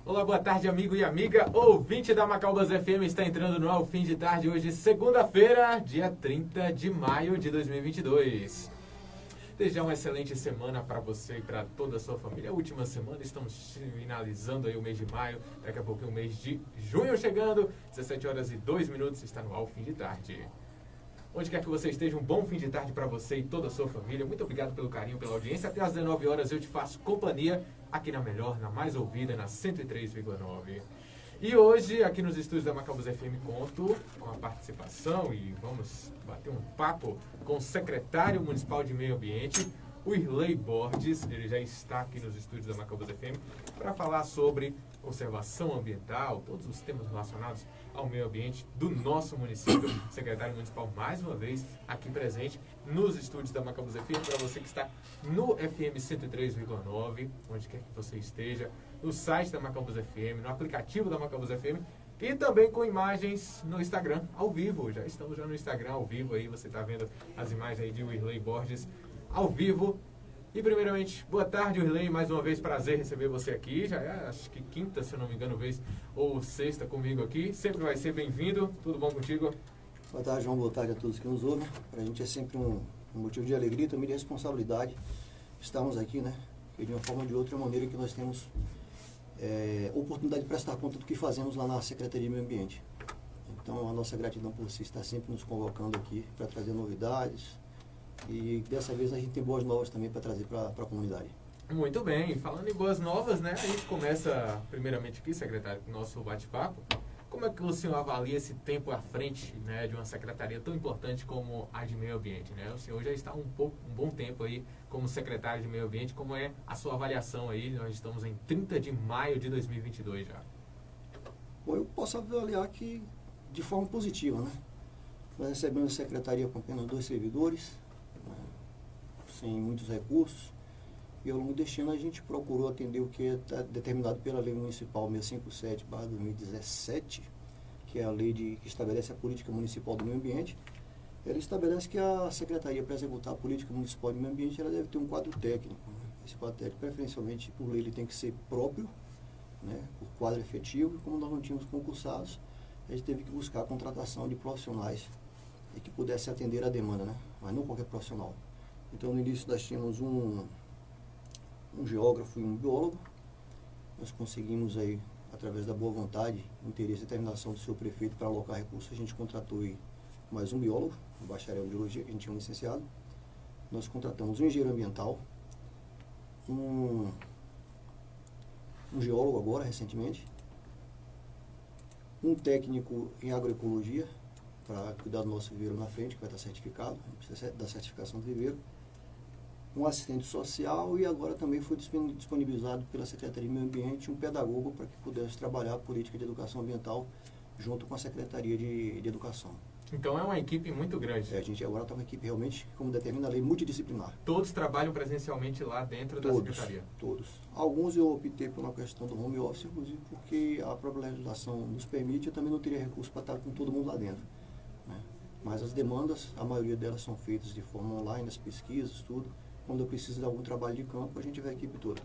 Olá, boa tarde, amigo e amiga, ouvinte da Macaubas FM, está entrando no ar o fim de tarde, hoje, segunda-feira, dia 30 de maio de 2022. Desde já uma excelente semana para você e para toda a sua família. A última semana, estamos finalizando aí o mês de maio, daqui a pouco o mês de junho chegando, 17 horas e 2 minutos, está no ar o fim de tarde. Onde quer que você esteja, um bom fim de tarde para você e toda a sua família. Muito obrigado pelo carinho, pela audiência. Até às 19 horas eu te faço companhia aqui na melhor, na mais ouvida, na 103,9. E hoje, aqui nos estúdios da Macaubas FM, conto com a participação e vamos bater um papo com o secretário municipal de Meio Ambiente, o Irley Borges. Ele já está aqui nos estúdios da Macaubas FM para falar sobre conservação ambiental, todos os temas relacionados ao meio ambiente do nosso município. Secretário municipal, mais uma vez, aqui presente nos estúdios da Macaubas FM, para você que está no FM 103,9, onde quer que você esteja, no site da Macaubas FM, no aplicativo da Macaubas FM, e também com imagens no Instagram, ao vivo. Já estamos no Instagram, ao vivo, aí você está vendo as imagens aí de Irley Borges, ao vivo. E primeiramente, boa tarde, Irley, mais uma vez prazer receber você aqui, já é acho que quinta, se eu não me engano, vez, ou sexta comigo aqui, sempre vai ser bem-vindo, tudo bom contigo? Boa tarde, João, boa tarde a todos que nos ouvem. Para a gente é sempre um motivo de alegria e também de responsabilidade estarmos aqui, né? E de uma forma ou de outra, é uma maneira que nós temos oportunidade de prestar conta do que fazemos lá na Secretaria de Meio Ambiente. Então, a nossa gratidão por você estar sempre nos convocando aqui para trazer novidades. E dessa vez a gente tem boas novas também para trazer para a comunidade. Muito bem, falando em boas novas, né? A gente começa primeiramente aqui, secretário, com o nosso bate-papo. Como é que o senhor avalia esse tempo à frente, né, de uma secretaria tão importante como a de Meio Ambiente, né? O senhor já está um bom tempo aí como secretário de Meio Ambiente. Como é a sua avaliação aí? Nós estamos em 30 de maio de 2022 já. Bom, eu posso avaliar que de forma positiva, né? Nós recebemos a secretaria com apenas 2 servidores, sem muitos recursos, e ao longo deste ano a gente procurou atender o que é determinado pela Lei Municipal 657/2017, que é a lei que estabelece a política municipal do meio ambiente. Ela estabelece que a Secretaria, para executar a política municipal do meio ambiente, ela deve ter um quadro técnico. Esse quadro técnico, preferencialmente por lei, ele tem que ser próprio, né, por quadro efetivo, e como nós não tínhamos concursados, a gente teve que buscar a contratação de profissionais e que pudesse atender a demanda, né, mas não qualquer profissional. Então, no início, nós tínhamos um geógrafo e um biólogo. Nós conseguimos aí, através da boa vontade, interesse e determinação do seu prefeito para alocar recursos, a gente contratou aí mais um biólogo, um bacharel em biologia, que a gente tinha um licenciado. Nós contratamos um engenheiro ambiental, um geólogo agora, recentemente, um técnico em agroecologia, para cuidar do nosso viveiro na frente, que vai estar certificado, a gente precisa da certificação do viveiro, um assistente social, e agora também foi disponibilizado pela Secretaria de Meio Ambiente um pedagogo para que pudesse trabalhar a política de educação ambiental junto com a Secretaria de Educação. Então é uma equipe muito grande. A gente agora está uma equipe realmente, como determina a lei, multidisciplinar. Todos trabalham presencialmente lá dentro da Secretaria? Todos. Alguns eu optei por uma questão do home office, inclusive porque a própria legislação nos permite, eu também não teria recurso para estar com todo mundo lá dentro, né? Mas as demandas, a maioria delas são feitas de forma online, as pesquisas, tudo. Quando eu preciso de algum trabalho de campo, a gente vê a equipe toda.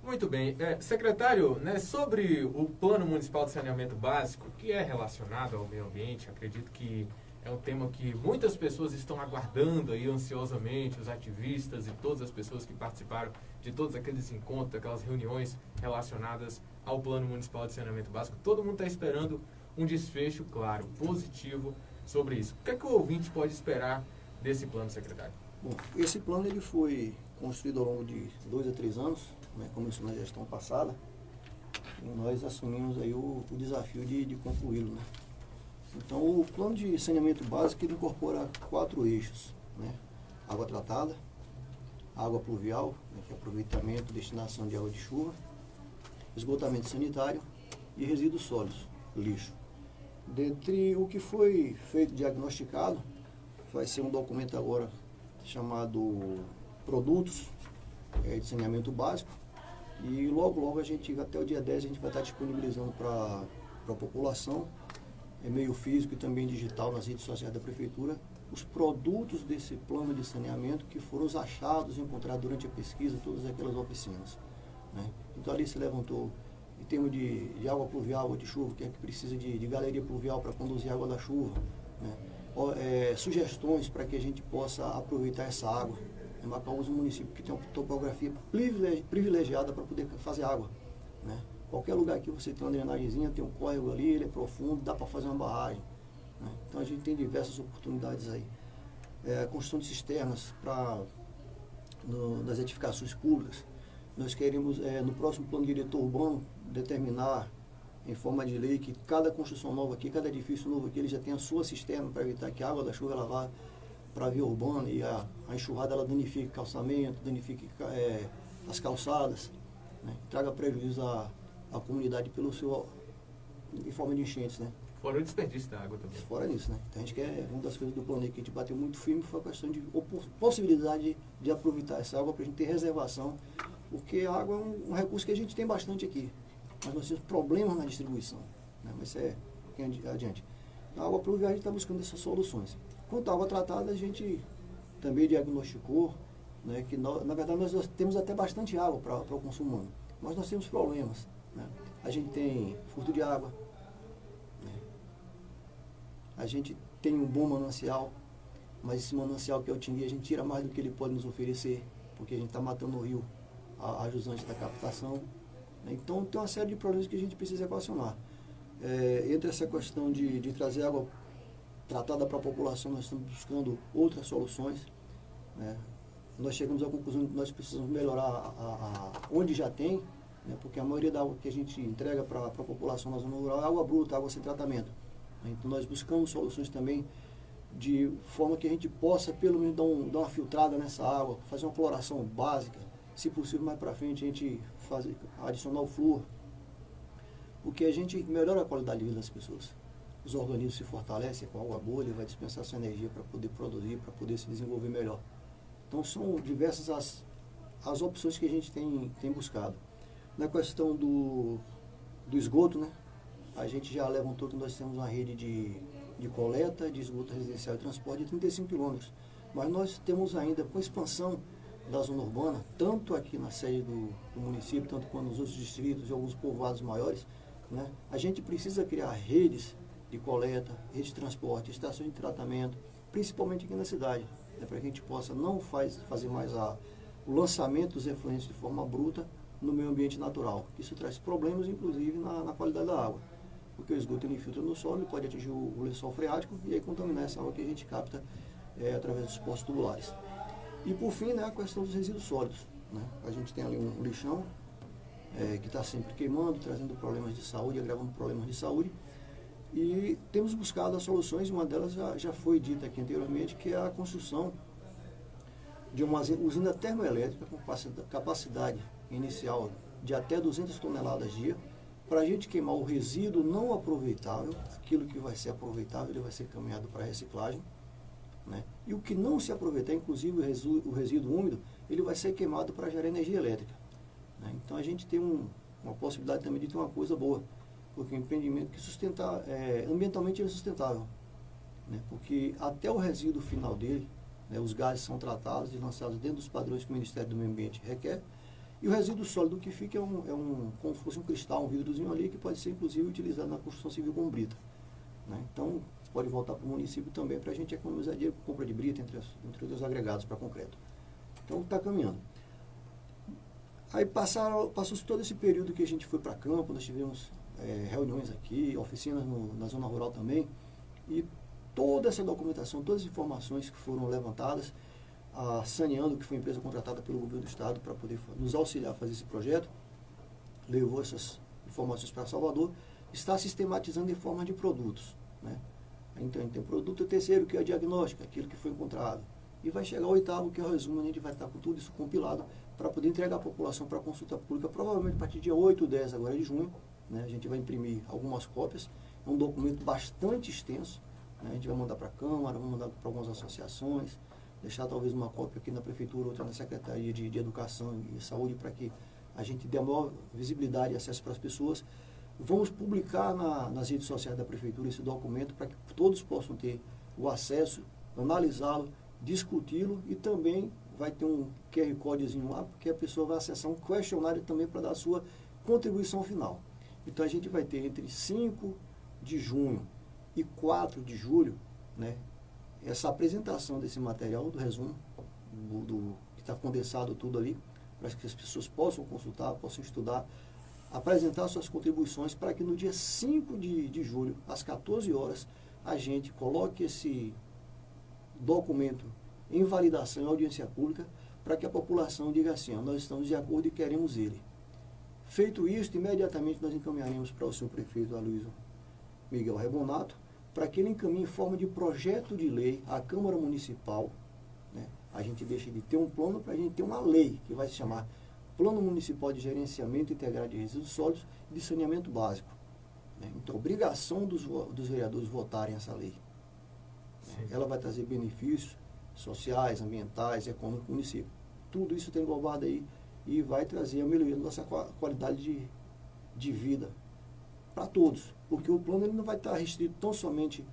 Muito bem. Secretário, né, sobre o Plano Municipal de Saneamento Básico, que é relacionado ao meio ambiente, acredito que é um tema que muitas pessoas estão aguardando aí ansiosamente, os ativistas e todas as pessoas que participaram de todos aqueles encontros, aquelas reuniões relacionadas ao Plano Municipal de Saneamento Básico. Todo mundo está esperando um desfecho, claro, positivo sobre isso. O que é que o ouvinte pode esperar desse plano, secretário? Bom, esse plano ele foi construído ao longo de 2 a 3 anos, né, começou na gestão passada, e nós assumimos aí o desafio de concluí-lo, né? Então, o plano de saneamento básico ele incorpora 4 eixos, né? Água tratada, água pluvial, né, que é aproveitamento e destinação de água de chuva, esgotamento sanitário e resíduos sólidos, lixo. Dentre o que foi feito diagnosticado, vai ser um documento agora chamado Produtos de Saneamento Básico, e logo a gente, até o dia 10, a gente vai estar disponibilizando para a população, meio físico e também digital nas redes sociais da Prefeitura, os produtos desse plano de saneamento que foram os achados encontrados durante a pesquisa, todas aquelas oficinas, né? Então ali se levantou em termos de água pluvial ou de chuva, quem é que precisa de galeria pluvial para conduzir a água da chuva, né? Sugestões para que a gente possa aproveitar essa água. Macaúbas é um município que tem uma topografia privilegiada para poder fazer água, né? Qualquer lugar que você tem uma drenagemzinha, tem um córrego ali, ele é profundo, dá para fazer uma barragem, né? Então a gente tem diversas oportunidades aí. Construção de cisternas nas edificações públicas. Nós queremos, no próximo plano diretor urbano, determinar em forma de lei que cada construção nova aqui, cada edifício novo aqui, ele já tenha a sua cisterna para evitar que a água da chuva ela vá para a via urbana e a enxurrada ela danifique calçamento, danifique as calçadas, né? Traga prejuízo à comunidade em forma de enchentes, né? Fora o desperdício da água também. Fora isso, né? Então a gente quer, uma das coisas do plano que a gente bateu muito firme foi a questão de possibilidade de aproveitar essa água para a gente ter reservação, porque a água é um recurso que a gente tem bastante aqui, mas nós temos problemas na distribuição, né? Mas isso é um pouquinho adiante. A água pluvial a gente está buscando essas soluções. Quanto à água tratada, a gente também diagnosticou, né, que na verdade nós temos até bastante água para o consumo humano, mas nós temos problemas, né? A gente tem furto de água, né? A gente tem um bom manancial, mas esse manancial que é o Tingui, a gente tira mais do que ele pode nos oferecer, porque a gente está matando o rio a jusante da captação, né? Então tem uma série de problemas que a gente precisa equacionar. Entre essa questão de trazer água tratada para a população, nós estamos buscando outras soluções, né? Nós chegamos à conclusão que nós precisamos melhorar onde já tem, né? Porque a maioria da água que a gente entrega para a população na zona rural é água bruta, água sem tratamento, né? Então nós buscamos soluções também de forma que a gente possa pelo menos dar uma filtrada nessa água, fazer uma cloração básica, se possível mais para frente a gente adicionar o flúor, porque a gente melhora a qualidade de vida das pessoas. Os organismos se fortalecem com a água boa, ele vai dispensar sua energia para poder produzir, para poder se desenvolver melhor. Então são diversas as opções que a gente tem buscado. Na questão do esgoto, né, a gente já levantou que nós temos uma rede de coleta de esgoto residencial e transporte de 35 quilômetros. Mas nós temos ainda, com a expansão da zona urbana, tanto aqui na sede do município, tanto quanto nos outros distritos e alguns povoados maiores, né, a gente precisa criar redes de coleta, rede de transporte, estações de tratamento, principalmente aqui na cidade, né, para que a gente possa não fazer mais o lançamento dos efluentes de forma bruta no meio ambiente natural. Isso traz problemas, inclusive, na qualidade da água, porque o esgoto ele infiltra no solo, ele pode atingir o lençol freático e aí contaminar essa água que a gente capta através dos poços tubulares. E por fim, né, a questão dos resíduos sólidos, né? A gente tem ali um lixão que está sempre queimando, trazendo problemas de saúde, agravando problemas de saúde. E temos buscado as soluções, e uma delas já foi dita aqui anteriormente, que é a construção de uma usina termoelétrica com capacidade inicial de até 200 toneladas dia, para a gente queimar o resíduo não aproveitável, aquilo que vai ser aproveitável, ele vai ser encaminhado para reciclagem, né? E o que não se aproveitar, inclusive o resíduo úmido, ele vai ser queimado para gerar energia elétrica, né? Então a gente tem uma possibilidade também de ter uma coisa boa, porque é um empreendimento que ambientalmente ele é sustentável, né? Porque até o resíduo final dele, né, os gases são tratados e lançados dentro dos padrões que o Ministério do Meio Ambiente requer, e o resíduo sólido que fica como se fosse um cristal, um vidrozinho ali, que pode ser inclusive utilizado na construção civil como brita, né? Então pode voltar para o município também para a gente economizar dinheiro com compra de brita, entre outros agregados para concreto. Então está caminhando. Aí passou-se todo esse período que a gente foi para campo, nós tivemos reuniões aqui, oficinas na zona rural também, e toda essa documentação, todas as informações que foram levantadas, a Saneando, que foi a empresa contratada pelo governo do estado para poder nos auxiliar a fazer esse projeto, levou essas informações para Salvador, está sistematizando em forma de produtos, né? Então tem o produto terceiro, que é a diagnóstica, aquilo que foi encontrado, e vai chegar ao oitavo, que é o resumo, a gente vai estar com tudo isso compilado para poder entregar à população para consulta pública, provavelmente a partir do dia 8 ou 10 agora de junho, né? A gente vai imprimir algumas cópias, é um documento bastante extenso, né? A gente vai mandar para a Câmara, vamos mandar para algumas associações, deixar talvez uma cópia aqui na Prefeitura, outra na Secretaria de Educação e Saúde, para que a gente dê maior visibilidade e acesso para as pessoas. Vamos publicar nas redes sociais da Prefeitura esse documento para que todos possam ter o acesso, analisá-lo, discuti-lo, e também vai ter um QR Codezinho lá, porque a pessoa vai acessar um questionário também para dar a sua contribuição final. Então a gente vai ter entre 5 de junho e 4 de julho, né, essa apresentação desse material, do resumo, que está condensado tudo ali, para que as pessoas possam consultar, possam estudar, apresentar suas contribuições, para que no dia 5 de julho, às 14 horas, a gente coloque esse documento em validação em audiência pública, para que a população diga assim, ó, nós estamos de acordo e queremos ele. Feito isso, imediatamente nós encaminharemos para o senhor prefeito Aloysio Miguel Rebonato, para que ele encaminhe em forma de projeto de lei à Câmara Municipal, né? A gente deixa de ter um plano para a gente ter uma lei, que vai se chamar Plano Municipal de Gerenciamento Integrado de Resíduos Sólidos e de Saneamento Básico, né? Então, obrigação dos vereadores votarem essa lei. Né? Ela vai trazer benefícios sociais, ambientais, econômicos para o município. Tudo isso está englobado aí e vai trazer a melhoria da nossa qualidade de vida para todos, porque o plano ele não vai estar restrito tão somente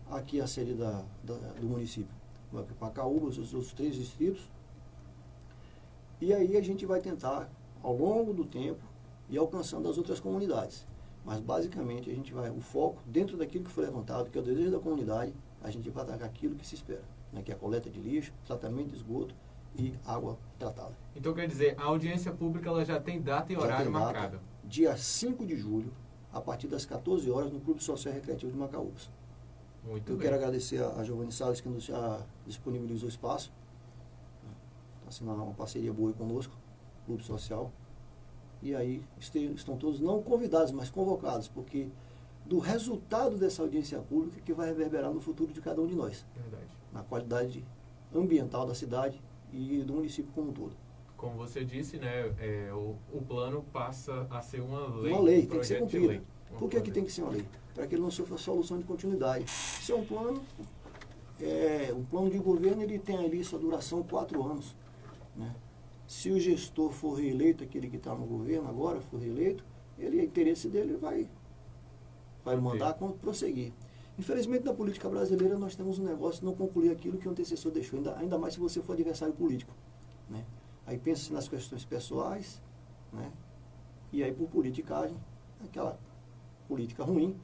aqui à sede do município, vai para Macaúbas, os outros 3 distritos, e aí a gente vai tentar, ao longo do tempo, ir alcançando as outras comunidades. Mas basicamente a gente vai, o foco, dentro daquilo que foi levantado, que é o desejo da comunidade, a gente vai atacar aquilo que se espera, né, que é a coleta de lixo, tratamento de esgoto e água tratada. Então quer dizer, a audiência pública ela já tem data e horário marcado. Dia 5 de julho, a partir das 14 horas, no Clube Social e Recreativo de Macaúbas. Muito Eu bem. quero agradecer a Giovanni Salles, que nos já disponibilizou o espaço. Está assinando uma parceria boa conosco, Clube Social. E aí estão todos não convidados, mas convocados, porque do resultado dessa audiência pública que vai reverberar no futuro de cada um de nós. Verdade. Na qualidade ambiental da cidade e do município como um todo. Como você disse, né, o plano passa a ser uma lei. Uma lei, tem que ser projeto de cumprida. lei. Por que tem que ser uma lei? Para que ele não sofra solução de continuidade. Se é um plano, o plano de governo ele tem ali sua duração 4 anos. Né? Se o gestor for reeleito, aquele que está no governo agora, for reeleito, o interesse dele vai mandar prosseguir. Infelizmente, na política brasileira, nós temos um negócio de não concluir aquilo que o antecessor deixou, ainda mais se você for adversário político. Né? Aí pensa-se nas questões pessoais, né? E aí por politicagem, aquela política ruim,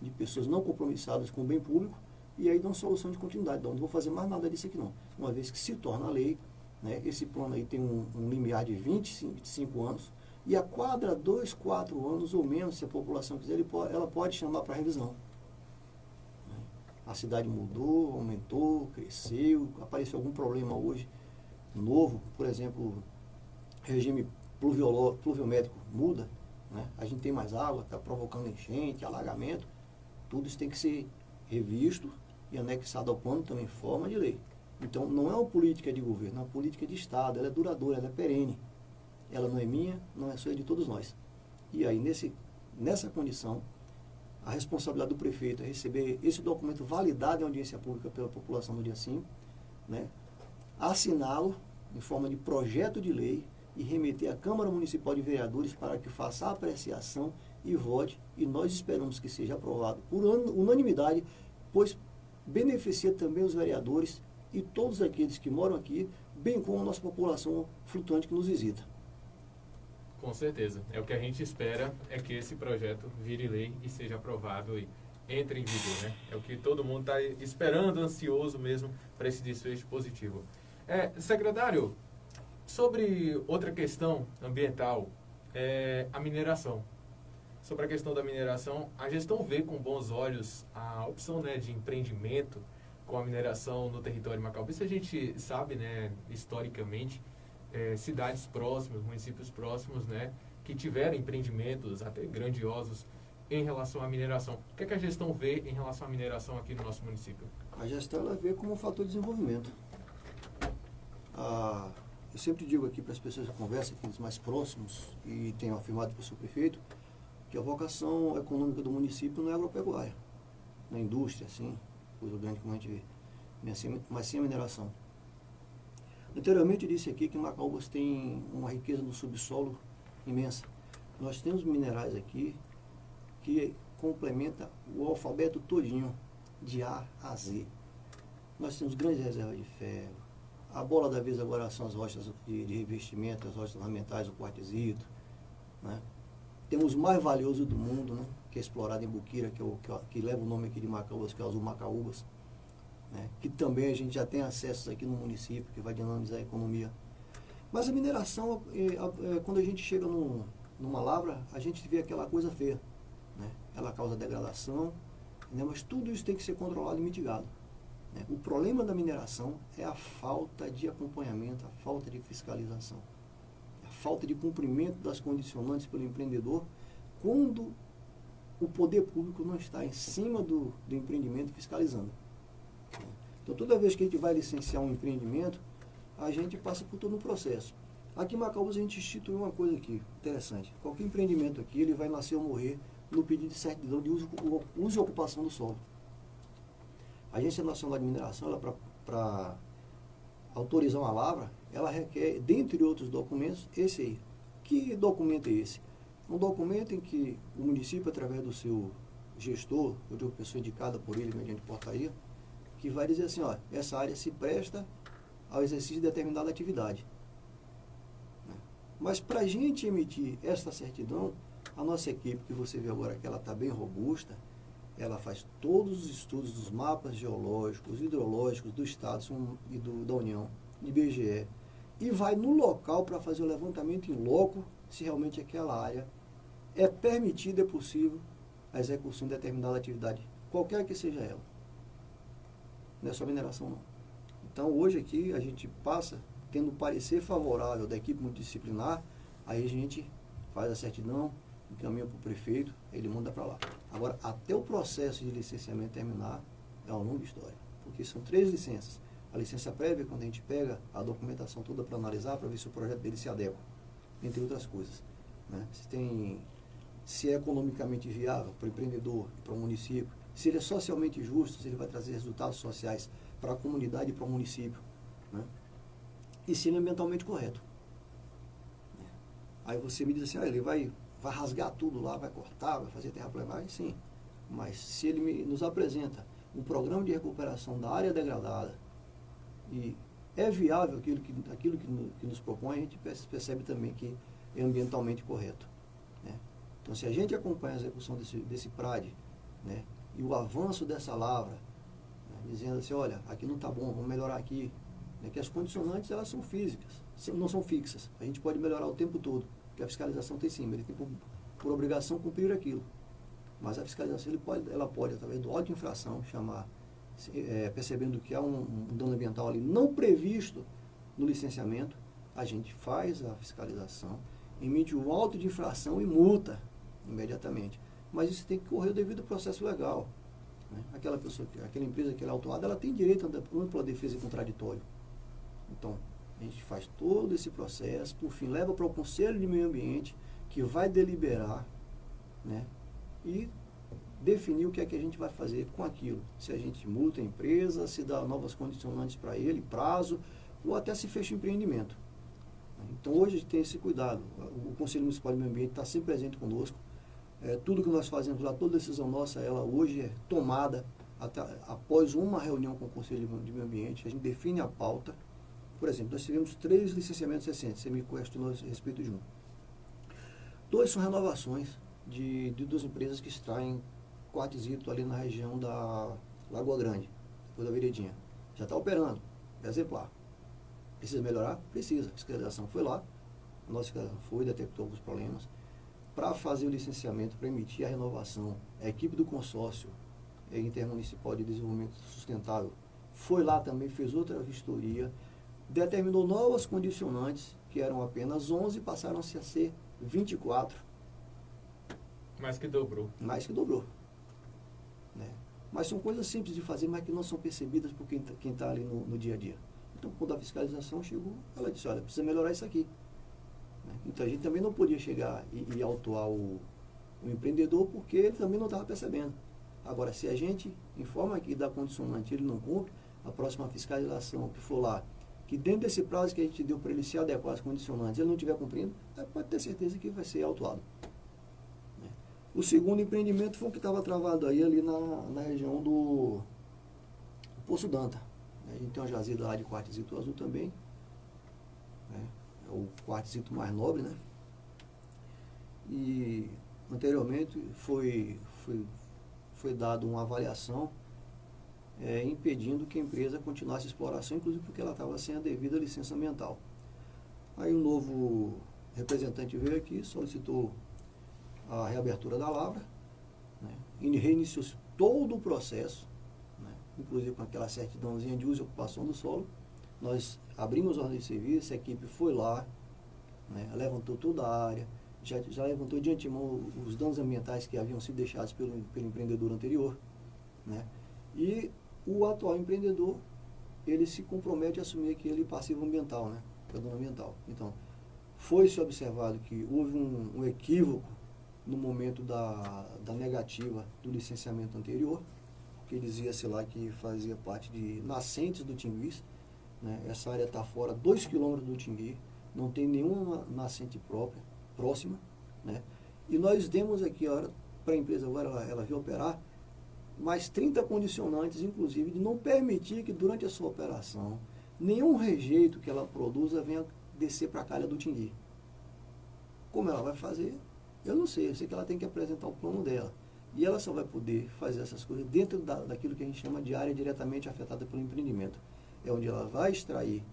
de pessoas não compromissadas com o bem público, e aí dão solução de continuidade. Então, não vou fazer mais nada disso aqui não. Uma vez que se torna lei, né? Esse plano aí tem um limiar de 25 anos, e a cada 2, 4 anos ou menos, se a população quiser, ela pode chamar para revisão. A cidade mudou, aumentou, cresceu, apareceu algum problema hoje novo, por exemplo, regime pluviométrico muda, né? A gente tem mais água, está provocando enchente, alagamento, tudo isso tem que ser revisto e anexado ao plano também em forma de lei. Então não é uma política de governo, é uma política de Estado, ela é duradoura, ela é perene, ela não é minha, não é só de todos nós. E aí nessa condição, a responsabilidade do prefeito é receber esse documento validado em audiência pública pela população no dia 5, né? Assiná-lo em forma de projeto de lei e remeter à Câmara Municipal de Vereadores para que faça a apreciação e vote, e nós esperamos que seja aprovado por unanimidade, pois beneficia também os vereadores e todos aqueles que moram aqui, bem como a nossa população flutuante que nos visita. Com certeza. É o que a gente espera, é que esse projeto vire lei e seja aprovado e entre em vigor, né? É o que todo mundo está esperando, ansioso mesmo, para esse desfecho positivo. Secretário, sobre outra questão ambiental, a mineração. Sobre a questão da mineração, a gestão vê com bons olhos a opção, né, de empreendimento com a mineração no território macaubense. A gente sabe, né, historicamente, cidades próximas, municípios próximos, né, que tiveram empreendimentos até grandiosos em relação à mineração. O que é que a gestão vê em relação à mineração aqui no nosso município? A gestão ela vê como um fator de desenvolvimento. Eu sempre digo aqui para as pessoas que conversam, aqueles mais próximos, e tenho afirmado para o seu prefeito, que a vocação econômica do município não é agropecuária, na indústria, assim, coisa grande como a gente vê, mas sim a mineração. Anteriormente eu disse aqui que Macaúbas tem uma riqueza no subsolo imensa. Nós temos minerais aqui que complementa o alfabeto todinho, de A a Z. Nós temos grandes reservas de ferro. A bola da vez agora são as rochas de revestimento, as rochas ornamentais, o quartzito, né? temos o mais valioso do mundo, né? Que é explorado em Buquira, que leva o nome aqui de Macaúbas, que é o Azul Macaúbas, né? Que também a gente já tem acesso aqui no município, que vai dinamizar a economia. Mas a mineração, quando a gente chega numa lavra, a gente vê aquela coisa feia, né? Ela causa degradação, né? Mas tudo isso tem que ser controlado e mitigado, né? O problema da mineração é a falta de acompanhamento, a falta de fiscalização, a falta de cumprimento das condicionantes pelo empreendedor, quando o poder público não está em cima do empreendimento fiscalizando. Então, toda vez que a gente vai licenciar um empreendimento, a gente passa por todo um processo. Aqui em Macaúbas a gente instituiu uma coisa aqui, interessante. Qualquer empreendimento aqui, ele vai nascer ou morrer no pedido de certidão de uso e ocupação do solo. A Agência Nacional de Mineração, ela para autorizar uma lavra, ela requer, dentre outros documentos, esse aí. Que documento é esse? Um documento em que o município, através do seu gestor, ou de uma pessoa indicada por ele, mediante portaria, que vai dizer assim, ó, essa área se presta ao exercício de determinada atividade. Mas para a gente emitir esta certidão, a nossa equipe, que você vê agora que ela está bem robusta, ela faz todos os estudos dos mapas geológicos, hidrológicos do Estado e da União, de IBGE, e vai no local para fazer o levantamento em loco, se realmente aquela área é permitida, é possível a execução de determinada atividade, qualquer que seja ela. Não é só mineração, não. Então, hoje aqui, a gente passa, tendo parecer favorável da equipe multidisciplinar, aí a gente faz a certidão, encaminha para o prefeito, ele manda para lá. Agora, até o processo de licenciamento terminar, é uma longa história, porque são 3 licenças. A licença prévia, quando a gente pega a documentação toda para analisar, para ver se o projeto dele se adequa, entre outras coisas, né? Se é economicamente viável para o empreendedor e para o município, se ele é socialmente justo, se ele vai trazer resultados sociais para a comunidade e para o município, né? E se ele é ambientalmente correto. Né? Aí você me diz assim, ele vai rasgar tudo lá, vai cortar, vai fazer terraplanagem, sim. Mas se ele nos apresenta um programa de recuperação da área degradada e é viável aquilo que nos propõe, a gente percebe também que é ambientalmente correto. Né? Então, se a gente acompanha a execução desse PRAD, né, e o avanço dessa lavra, né, dizendo assim, olha, aqui não está bom, vamos melhorar aqui, né, que as condicionantes, elas são físicas, não são fixas. A gente pode melhorar o tempo todo, porque a fiscalização tem sim, ele tem por obrigação cumprir aquilo. Mas a fiscalização, ela pode, através do auto de infração, chamar, percebendo que há um dano ambiental ali não previsto no licenciamento, a gente faz a fiscalização, emite o auto de infração e multa imediatamente. Mas isso tem que correr o devido processo legal. Né? Aquela empresa que é autuada, ela tem direito a ampla defesa e contraditório. Então, a gente faz todo esse processo, por fim, leva para o Conselho de Meio Ambiente, que vai deliberar, né, e definir o que é que a gente vai fazer com aquilo. Se a gente multa a empresa, se dá novas condicionantes para ele, prazo, ou até se fecha o empreendimento. Então, hoje a gente tem esse cuidado. O Conselho Municipal de Meio Ambiente está sempre presente conosco. Tudo que nós fazemos lá, toda decisão nossa, ela hoje é tomada após uma reunião com o Conselho de Meio Ambiente. A gente define a pauta. Por exemplo, nós tivemos 3 licenciamentos recentes. Você me questionou a respeito de um. 2 são renovações de 2 empresas que extraem quartzito ali na região da Lagoa Grande, depois da Veredinha. Já está operando, é exemplar. Precisa melhorar? Precisa. A fiscalização foi lá, a nossa fiscalização foi, detectou alguns problemas. Para fazer o licenciamento, para emitir a renovação, a equipe do consórcio intermunicipal de desenvolvimento sustentável foi lá também, fez outra vistoria, determinou novas condicionantes, que eram apenas 11, passaram-se a ser 24. Mais que dobrou. Mais que dobrou. Né? Mas são coisas simples de fazer, mas que não são percebidas por quem está ali no dia a dia. Então, quando a fiscalização chegou, ela disse, olha, precisa melhorar isso aqui. Né? Então, a gente também não podia chegar e autuar o empreendedor, porque ele também não estava percebendo. Agora, se a gente informa que dá condicionante ele não cumpre, a próxima fiscalização que for lá, que dentro desse prazo que a gente deu para ele se adequar às condicionantes, ele não estiver cumprindo, pode ter certeza que vai ser autuado. Né? O segundo empreendimento foi o que estava travado aí ali na região do Poço Danta. A gente tem uma jazida lá de quartzito azul também, né? É o quartzito mais nobre, né? E anteriormente foi dado uma avaliação impedindo que a empresa continuasse a exploração, inclusive porque ela estava sem a devida licença ambiental. Aí o novo representante veio aqui, solicitou a reabertura da lavra, né, e reiniciou-se todo o processo, né, inclusive com aquela certidãozinha de uso e ocupação do solo. Nós abrimos a ordem de serviço, a equipe foi lá, né, levantou toda a área, já levantou de antemão os danos ambientais que haviam sido deixados pelo empreendedor anterior, né, e o atual empreendedor, ele se compromete a assumir aquele passivo ambiental, né, para dano ambiental. Então, foi-se observado que houve um equívoco no momento da negativa do licenciamento anterior, que dizia-se lá que fazia parte de nascentes do Tinguis, né? Essa área está fora 2 km do Tingui, não tem nenhuma nascente próxima, né? E nós demos aqui, para a empresa agora, ela vir operar, mais 30 condicionantes, inclusive, de não permitir que durante a sua operação, nenhum rejeito que ela produza venha descer para a calha do Tingui. Como ela vai fazer? Eu não sei, eu sei que ela tem que apresentar o plano dela. E ela só vai poder fazer essas coisas dentro daquilo que a gente chama de área diretamente afetada pelo empreendimento. É onde ela vai extrair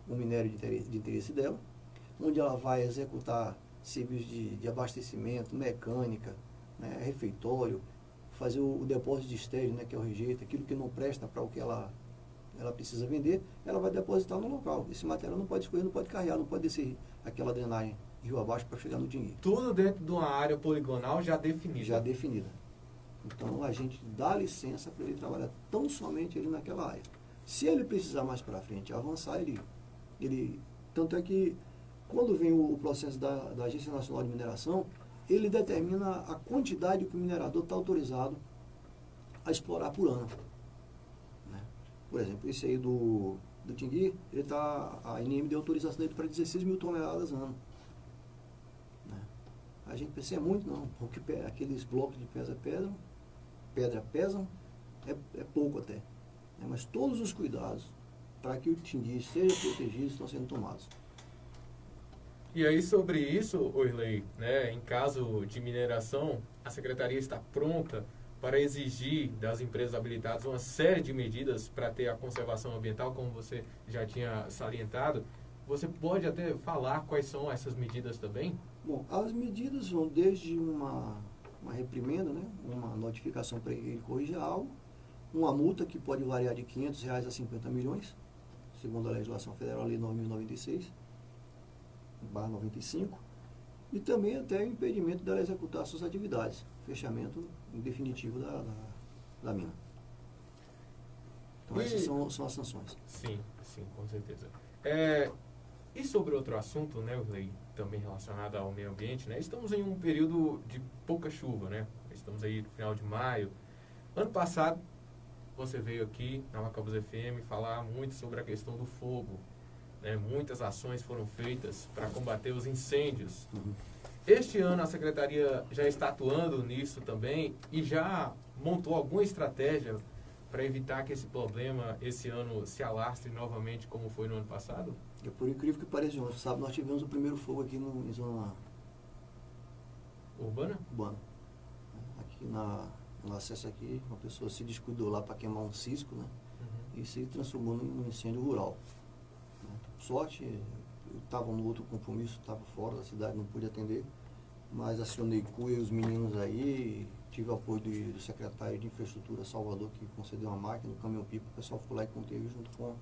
o minério de interesse dela, onde ela vai executar serviços de abastecimento, mecânica, né, refeitório, fazer o depósito de estéreo, né, que é o rejeito, aquilo que não presta para o que ela precisa vender, ela vai depositar no local. Esse material não pode escorrer, não pode carregar, não pode descer aquela drenagem rio abaixo para chegar no dinheiro. Tudo dentro de uma área poligonal já definida. Já definida. Então a gente dá licença para ele trabalhar tão somente ali naquela área. Se ele precisar mais para frente avançar, ele... Tanto é que quando vem o processo da Agência Nacional de Mineração, ele determina a quantidade que o minerador está autorizado a explorar por ano. Né? Por exemplo, esse aí do Tingui, a INM deu autorização dele para 16 mil toneladas ano. Né? A gente pensa, é muito não, porque aqueles blocos de pedra pesam, é pouco até. Né? Mas todos os cuidados para que o Tingui seja protegido estão sendo tomados. E aí, sobre isso, Oirley, né, em caso de mineração, a Secretaria está pronta para exigir das empresas habilitadas uma série de medidas para ter a conservação ambiental, como você já tinha salientado. Você pode até falar quais são essas medidas também? Bom, as medidas vão desde uma reprimenda, né, uma notificação para ele corrigir algo, uma multa que pode variar de R$500 a 50 milhões, segundo a legislação federal, a Lei 9.096/95, e também até o impedimento dela executar suas atividades, fechamento definitivo da mina. Então essas são as sanções. Sim, com certeza. E sobre outro assunto, né, Oirley, também relacionado ao meio ambiente, né? Estamos em um período de pouca chuva, né? Estamos aí no final de maio. Ano passado, você veio aqui na Macabros FM falar muito sobre a questão do fogo. Né? Muitas ações foram feitas para combater os incêndios. Uhum. Este ano a Secretaria já está atuando nisso também e já montou alguma estratégia para evitar que esse problema esse ano se alastre novamente como foi no ano passado? E por incrível que pareça, João, sabe, nós tivemos o primeiro fogo aqui em zona urbana. Aqui no acesso aqui, uma pessoa se descuidou lá para queimar um cisco, né? Uhum. E se transformou num incêndio rural. Né? Sorte, eu estava no outro compromisso, estava fora da cidade, não pude atender, mas acionei CUE e os meninos aí, tive o apoio do secretário de Infraestrutura Salvador, que concedeu uma máquina, no caminhão-pipa, o pessoal ficou lá e conteve junto com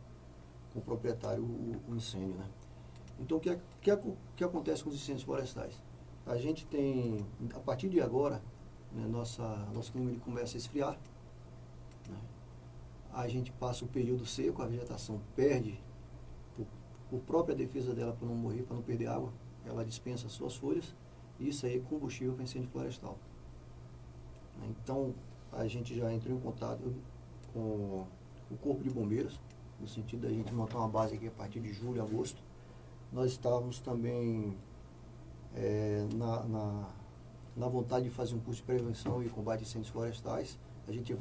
o proprietário o incêndio, né? Então, o que acontece com os incêndios florestais? A gente tem, a partir de agora, né, nosso clima ele começa a esfriar, né? A gente passa o período seco, a vegetação perde, por própria defesa dela para não morrer, para não perder água, ela dispensa suas folhas, e isso aí é combustível para incêndio florestal. Então, a gente já entrou em contato com o Corpo de Bombeiros, no sentido da gente montar uma base aqui a partir de julho, agosto. Nós estávamos também na vontade de fazer um curso de prevenção e combate a incêndios florestais. A gente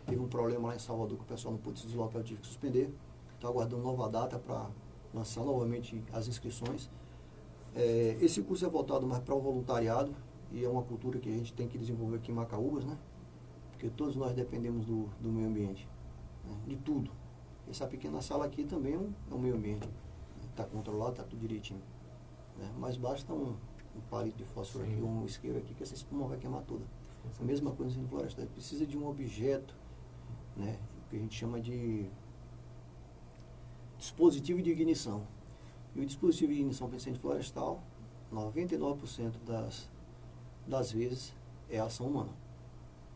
teve um problema lá em Salvador que o pessoal não pôde se deslocar, eu tive que suspender. Estou aguardando nova data para lançar novamente as inscrições. Esse curso é voltado mais para o voluntariado e é uma cultura que a gente tem que desenvolver aqui em Macaúbas, né? Porque todos nós dependemos do meio ambiente, né? De tudo. Essa pequena sala aqui também é um meio ambiente. Está controlado, está tudo direitinho, né? Mas basta um palito de fósforo aqui, um isqueiro aqui, que essa espuma vai queimar toda. A mesma coisa em floresta. Precisa de um objeto, né? Que a gente chama de dispositivo de ignição. E o dispositivo de ignição para incêndio florestal, 99% das vezes é ação humana.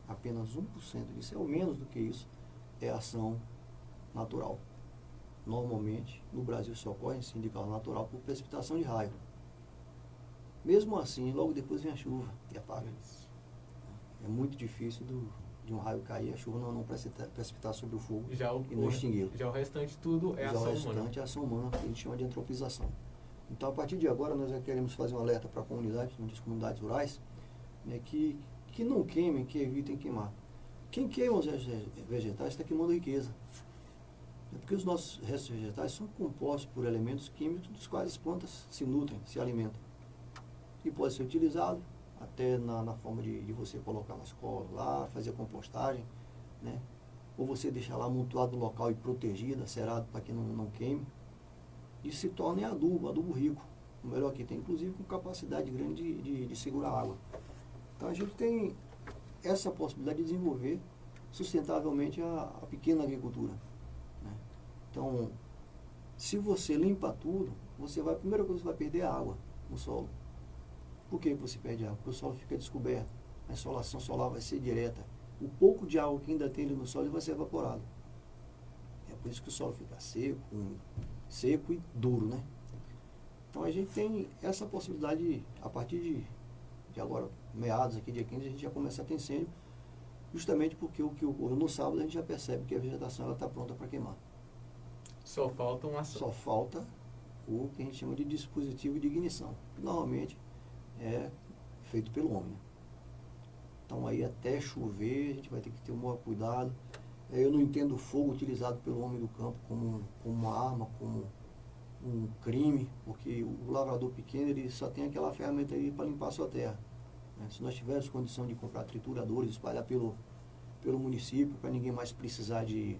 Apenas 1% disso, é o menos do que isso, é ação natural. Normalmente, no Brasil só ocorre incêndio de causa natural por precipitação de raio. Mesmo assim, logo depois vem a chuva e apaga. É muito difícil de um raio cair, a chuva não precipitar sobre o fogo e não extingui-lo. Já o restante tudo é ação humana. Já o restante é ação humana, que a gente chama de antropização. Então, a partir de agora, nós já queremos fazer um alerta para a comunidade, as comunidades rurais, né, que não queimem, que evitem queimar. Quem queima os vegetais está queimando riqueza. Porque os nossos restos vegetais são compostos por elementos químicos dos quais as plantas se nutrem, se alimentam. E pode ser utilizado até na forma de você colocar na escola lá, fazer compostagem, né? Ou você deixar lá amontoado no local e protegido, acerado para que não queime. Isso se torna em adubo rico. O melhor que tem, inclusive com capacidade grande de segurar água. Então a gente tem essa possibilidade de desenvolver sustentavelmente a pequena agricultura, né? Então, se você limpa tudo, a primeira coisa que você vai perder é a água no solo. Por que você perde água? Porque o solo fica descoberto, a insolação solar vai ser direta. O pouco de água que ainda tem ali no solo vai ser evaporado. É por isso que o solo fica seco e duro, né? Então a gente tem essa possibilidade, a partir de agora, meados aqui, dia 15, a gente já começa a ter incêndio, justamente porque o que ocorreu no sábado a gente já percebe que a vegetação está pronta para queimar. Só falta uma ação. Só falta o que a gente chama de dispositivo de ignição, que normalmente é feito pelo homem, né? Então aí até chover a gente vai ter que ter um maior cuidado. Eu não entendo o fogo utilizado pelo homem do campo como uma arma, como um crime, porque o lavrador pequeno ele só tem aquela ferramenta aí para limpar a sua terra, né? Se nós tivermos condição de comprar trituradores, espalhar pelo município, para ninguém mais precisar de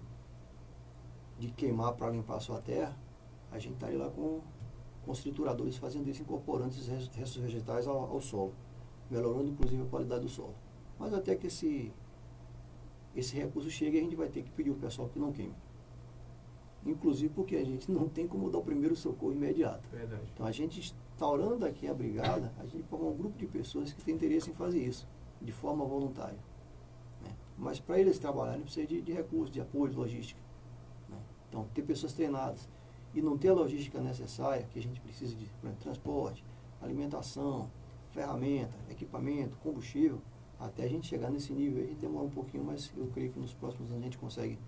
queimar para limpar a sua terra, a gente estaria lá com os trituradores fazendo isso, incorporando esses restos vegetais ao solo, melhorando inclusive a qualidade do solo. Mas até que esse recurso chegue, a gente vai ter que pedir ao pessoal que não queime. Inclusive porque a gente não tem como dar o primeiro socorro imediato. Verdade. Então a gente instaurando aqui a brigada, a gente forma um grupo de pessoas que tem interesse em fazer isso, de forma voluntária, né? Mas para eles trabalharem precisa de recursos, de apoio, de logística, né? Então ter pessoas treinadas e não ter a logística necessária, que a gente precisa de, por exemplo, transporte, alimentação, ferramenta, equipamento, combustível, até a gente chegar nesse nível aí demora um pouquinho, mas eu creio que nos próximos anos a gente consegue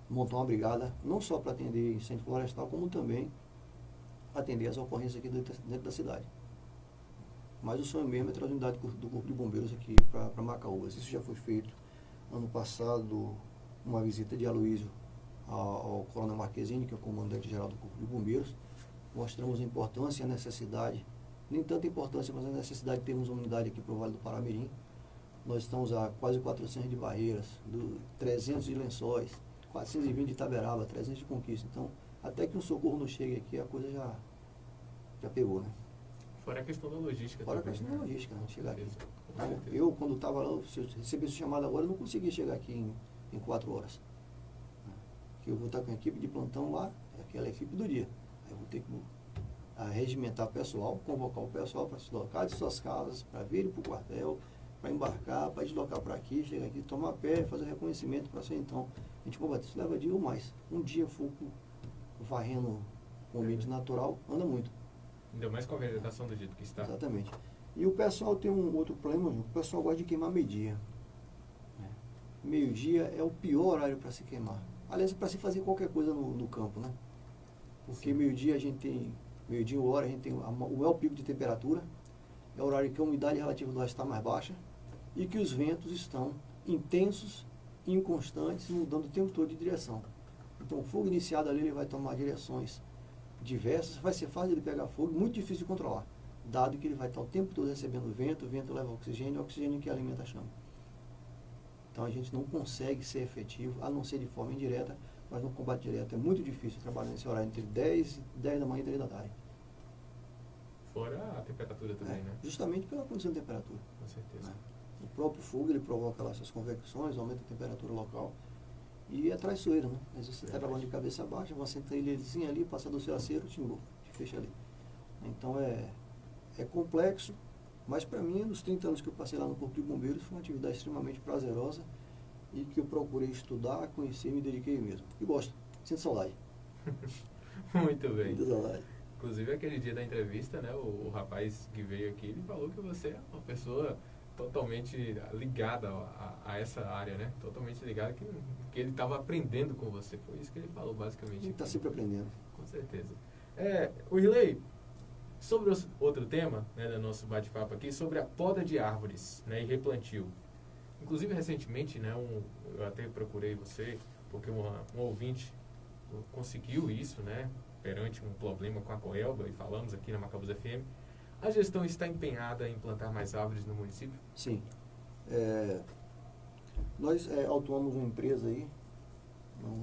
montar uma brigada, não só para atender incêndio florestal, como também atender as ocorrências aqui dentro da cidade. Mas o sonho mesmo é trazer a unidade do Corpo de Bombeiros aqui para Macaúbas. Isso já foi feito ano passado, uma visita de Aloysio ao Coronel Marquezine, que é o comandante-geral do Corpo de Bombeiros. Mostramos a importância e a necessidade, nem tanta importância, mas a necessidade de termos uma unidade aqui para o Vale do Paramirim. Nós estamos a quase 400 de Barreiras, 300 de Lençóis, 420 de Itaberaba, 300 de Conquista. Então, até que um socorro não chegue aqui, a coisa já pegou, né? Fora a questão da logística. Fora também, a questão da logística, né? Chegar aqui. Então, eu, quando estava lá, se eu recebesse chamada agora, eu não conseguia chegar aqui em 4 horas. Que eu vou estar com a equipe de plantão lá, é aquela equipe do dia. Aí eu vou ter que regimentar o pessoal, convocar o pessoal para se deslocar de suas casas, para vir para o quartel, para embarcar, para deslocar para aqui, chegar aqui, tomar pé, fazer reconhecimento para ser então. A gente combater isso leva dia ou mais. Um dia fogo varrendo o ambiente natural, anda muito. Ainda mais com a vegetação do jeito que está. Exatamente. E o pessoal tem um outro problema, o pessoal gosta de queimar meio-dia. Meio-dia é o pior horário para se queimar. Aliás, para se fazer qualquer coisa no campo, né? Porque meio-dia a gente tem, meio-dia ou hora, a gente tem o maior pico de temperatura, é o horário que a umidade relativa do ar está mais baixa e que os ventos estão intensos, inconstantes, mudando o tempo todo de direção. Então o fogo iniciado ali ele vai tomar direções diversas, vai ser fácil de pegar fogo, muito difícil de controlar. dado que ele vai estar o tempo todo recebendo vento, o vento leva oxigênio, o oxigênio que alimenta a chama. Então a gente não consegue ser efetivo, a não ser de forma indireta, mas no combate direto é muito difícil trabalhar nesse horário entre 10 da manhã e 3 da tarde. Fora a temperatura também, né? Justamente pela condição de temperatura. Com certeza. Né? O próprio fogo, ele provoca lá essas convecções, aumenta a temperatura local. E é traiçoeiro, né? Às vezes você está trabalhando de cabeça baixa, uma centelhazinha ali, passa do seu acero, timbou, te fecha ali. Então é complexo, mas para mim, nos 30 anos que eu passei lá no Corpo de Bombeiros, foi uma atividade extremamente prazerosa e que eu procurei estudar, conhecer e me dediquei mesmo. E gosto, sinto saudade. Muito bem. Muita saudade. Inclusive, aquele dia da entrevista, né, o rapaz que veio aqui, ele falou que você é uma pessoa totalmente ligada a essa área, né? Totalmente ligada, que ele estava aprendendo com você. Foi isso que ele falou, basicamente. A gente está sempre aprendendo. Com certeza. O Riley, sobre outro tema, né, do nosso bate-papo aqui, sobre a poda de árvores, né, e replantio. Inclusive, recentemente, né, eu até procurei você, porque um ouvinte conseguiu isso, né, perante um problema com a Coelba, e falamos aqui na Macabus FM. A gestão está empenhada em plantar mais árvores no município? Sim. Nós autuamos uma empresa aí,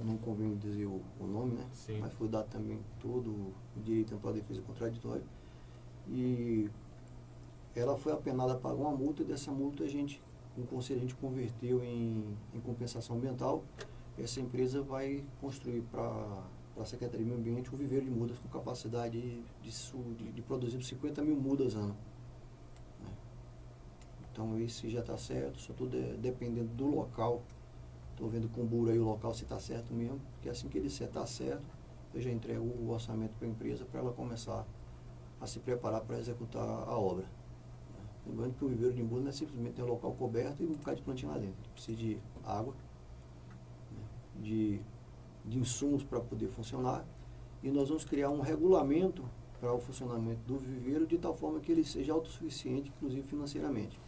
não convém dizer o nome, né? Sim. Mas foi dado também todo o direito à defesa contraditória. E ela foi apenada a pagar uma multa, e dessa multa o conselho a gente converteu em compensação ambiental. Essa empresa vai construir para a Secretaria do Meio Ambiente um viveiro de mudas com capacidade de produzir 50 mil mudas ano. Né? Então esse já está certo, só tudo dependendo do local. Estou vendo com o Buro aí o local se está certo mesmo, porque assim que ele está certo, eu já entrego o orçamento para a empresa para ela começar a se preparar para executar a obra. Né? Lembrando que o viveiro de mudas não é simplesmente ter um local coberto e um bocado de plantinha lá dentro. Ele precisa de água, né? de insumos para poder funcionar, e nós vamos criar um regulamento para o funcionamento do viveiro de tal forma que ele seja autossuficiente, inclusive financeiramente.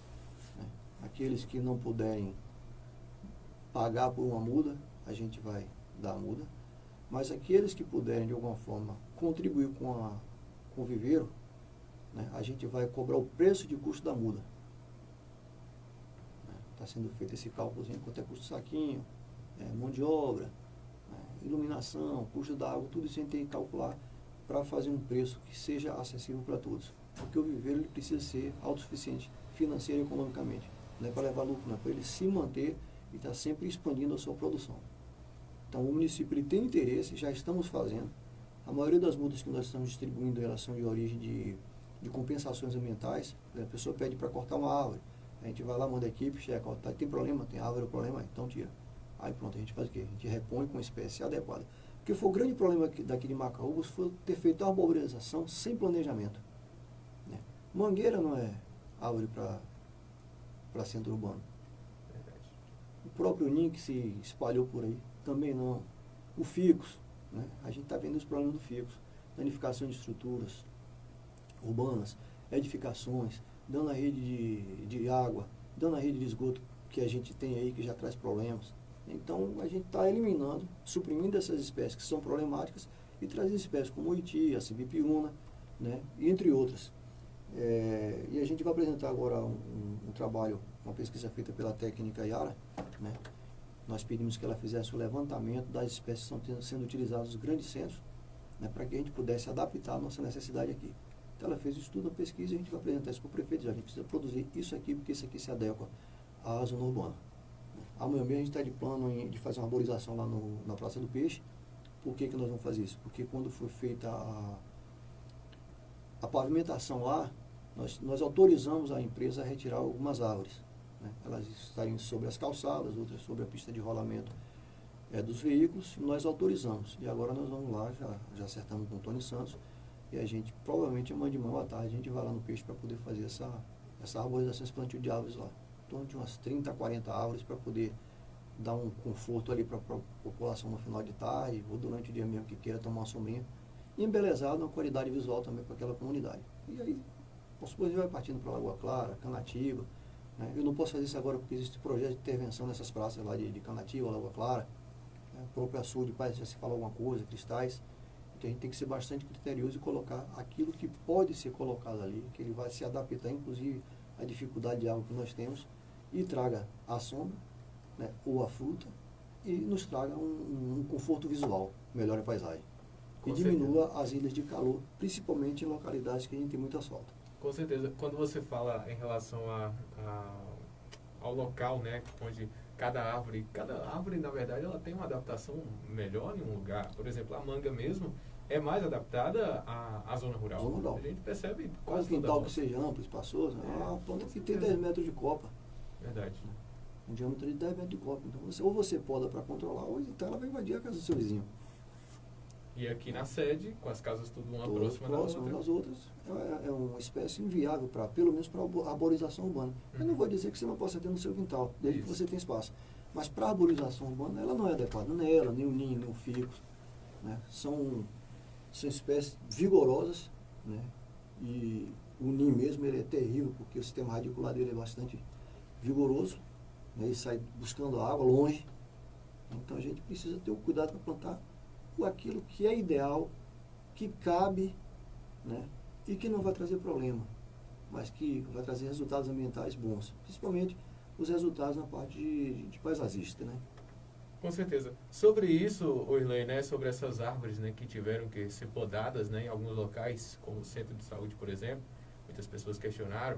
Né? Aqueles que não puderem pagar por uma muda, a gente vai dar a muda, mas aqueles que puderem de alguma forma contribuir com o viveiro, né, a gente vai cobrar o preço de custo da muda. Está sendo feito esse cálculozinho, quanto é custo do saquinho, mão de obra, iluminação, custo da água, tudo isso a gente tem que calcular para fazer um preço que seja acessível para todos. Porque o viveiro ele precisa ser autossuficiente financeiro e economicamente. Não é para levar lucro, não é para ele se manter e estar sempre expandindo a sua produção. Então o município ele tem interesse, já estamos fazendo. A maioria das mudas que nós estamos distribuindo em relação de origem de compensações ambientais, a pessoa pede para cortar uma árvore. A gente vai lá, manda a equipe, checa, tem problema, tem árvore, problema, então tira. Aí pronto, a gente faz o quê? A gente repõe com uma espécie adequada. Porque foi o grande problema daqui de Macaúbas foi ter feito a arborização sem planejamento. Né? Mangueira não é árvore para centro urbano. Verdade. O próprio ninho que se espalhou por aí, também não. O ficus, né? A gente está vendo os problemas do ficus. Danificação de estruturas urbanas, edificações, dando a rede de água, dando a rede de esgoto que a gente tem aí, que já traz problemas. Então, a gente está eliminando, suprimindo essas espécies que são problemáticas e trazendo espécies como o Oiti, a cibipiúna, né, entre outras. E a gente vai apresentar agora um trabalho, uma pesquisa feita pela técnica Yara, né. Nós pedimos que ela fizesse o levantamento das espécies que estão sendo utilizadas nos grandes centros, né, para que a gente pudesse adaptar a nossa necessidade aqui. Então, ela fez o estudo, a pesquisa, e a gente vai apresentar isso para o prefeito. A gente precisa produzir isso aqui, porque isso aqui se adequa à zona urbana. Amanhã mesmo a gente está de plano de fazer uma arborização lá na Praça do Peixe. Por que nós vamos fazer isso? Porque quando foi feita a pavimentação lá, nós autorizamos a empresa a retirar algumas árvores. Né? Elas estariam sobre as calçadas, outras sobre a pista de rolamento dos veículos, e nós autorizamos. E agora nós vamos lá, já acertamos com o Tony Santos, e a gente, provavelmente amanhã de manhã à tarde, a gente vai lá no Peixe para poder fazer essa arborização, esse plantio de árvores lá. Em torno de umas 30, 40 árvores para poder dar um conforto ali para a população no final de tarde, ou durante o dia mesmo que queira tomar uma sombrinha, e embelezado uma qualidade visual também para aquela comunidade. E aí, aos poucos vai partindo para Lagoa Clara, Canativa, né? Eu não posso fazer isso agora porque existe projeto de intervenção nessas praças lá de Canativa, Lagoa Clara, né? O próprio açude, parece já se fala alguma coisa, Cristais. Então, a gente tem que ser bastante criterioso e colocar aquilo que pode ser colocado ali, que ele vai se adaptar, inclusive, à dificuldade de água que nós temos, e traga a sombra, né, ou a fruta, e nos traga um conforto visual, melhore a paisagem. Com e diminua as ilhas de calor, principalmente em localidades que a gente tem muito asfalto. Com certeza. Quando você fala em relação ao local, né, onde cada árvore, na verdade, ela tem uma adaptação melhor em um lugar. Por exemplo, a manga mesmo é mais adaptada à zona rural. Zona rural. A gente percebe Um quase toda quintal a que seja amplo, espaçoso, É. a planta que tem 10 metros de copa. Verdade. Um diâmetro de 10 metros de copa. Então, ou você poda para controlar, ou então ela vai invadir a casa do seu vizinho. E aqui na sede, com as casas tudo uma Todas próxima da próximas outra. das outras, é uma espécie inviável, pelo menos para a arborização urbana. Eu não vou dizer que você não possa ter no seu quintal, desde Isso. que você tenha espaço. Mas para a arborização urbana, ela não é adequada, nem ela, nem o ninho, nem o fico. Né? São espécies vigorosas, né? E o ninho mesmo ele é terrível, porque o sistema radicular dele é bastante vigoroso, né? E sai buscando água longe. Então a gente precisa ter o cuidado para plantar aquilo que é ideal, que cabe, né? E que não vai trazer problema, mas que vai trazer resultados ambientais bons, principalmente os resultados na parte de paisagística, né? Com certeza. Sobre isso, Irley, né, sobre essas árvores, né, que tiveram que ser podadas, né, em alguns locais, como o centro de saúde, por exemplo, muitas pessoas questionaram,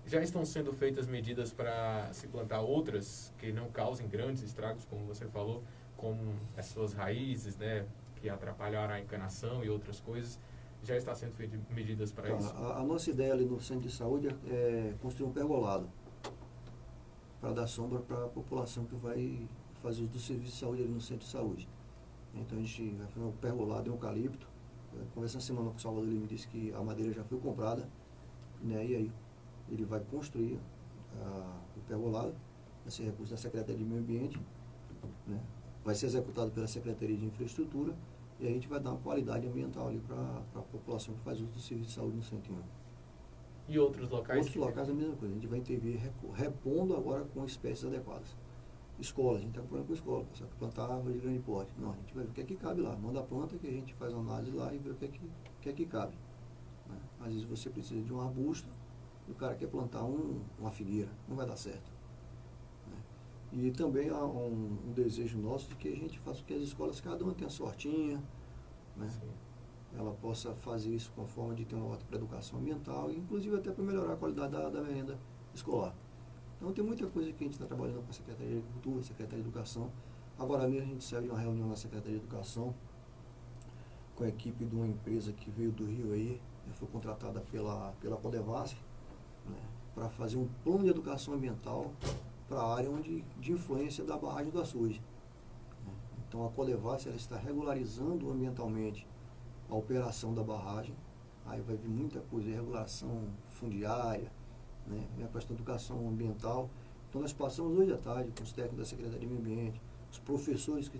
já estão sendo feitas medidas para se plantar outras que não causem grandes estragos, como você falou, como as suas raízes, né, que atrapalharam a encanação e outras coisas. Já está sendo feitas medidas para Então, isso? a nossa ideia ali no centro de saúde é construir um pergolado para dar sombra para a população que vai fazer uso do serviço de saúde ali no centro de saúde. Então a gente vai fazer um pergolado em eucalipto. Conversando semana com o Salvador, ele me disse que a madeira já foi comprada, né? E aí ele vai construir o pergolado, vai ser recurso da Secretaria de Meio Ambiente, né? Vai ser executado pela Secretaria de Infraestrutura, e a gente vai dar uma qualidade ambiental ali para a população que faz uso do serviço de saúde no centro. E outros locais? Outros locais é a mesma coisa, a gente vai intervir repondo agora com espécies adequadas. Escola, a gente está procurando com escola, só que plantar árvore de grande porte. Não, a gente vai ver o que é que cabe lá, manda a planta que a gente faz uma análise lá e vê o que é que cabe. Né? Às vezes você precisa de um arbusto e o cara quer plantar uma figueira, não vai dar certo. E também há um desejo nosso de que a gente faça com que as escolas, cada uma tenha sua hortinha, né? Ela possa fazer isso com a forma de ter uma horta para educação ambiental e inclusive até para melhorar a qualidade da merenda escolar. Então tem muita coisa que a gente está trabalhando com a Secretaria de Agricultura, a Secretaria de Educação. Agora mesmo a gente saiu de uma reunião na Secretaria de Educação com a equipe de uma empresa que veio do Rio aí, foi contratada pela Codevasf, né, para fazer um plano de educação ambiental para a área de influência da barragem do Açude. Então a Codevasf ela está regularizando ambientalmente a operação da barragem. Aí vai vir muita coisa, regulação fundiária, né, a questão da educação ambiental. Então nós passamos hoje à tarde com os técnicos da Secretaria de Meio Ambiente, os professores que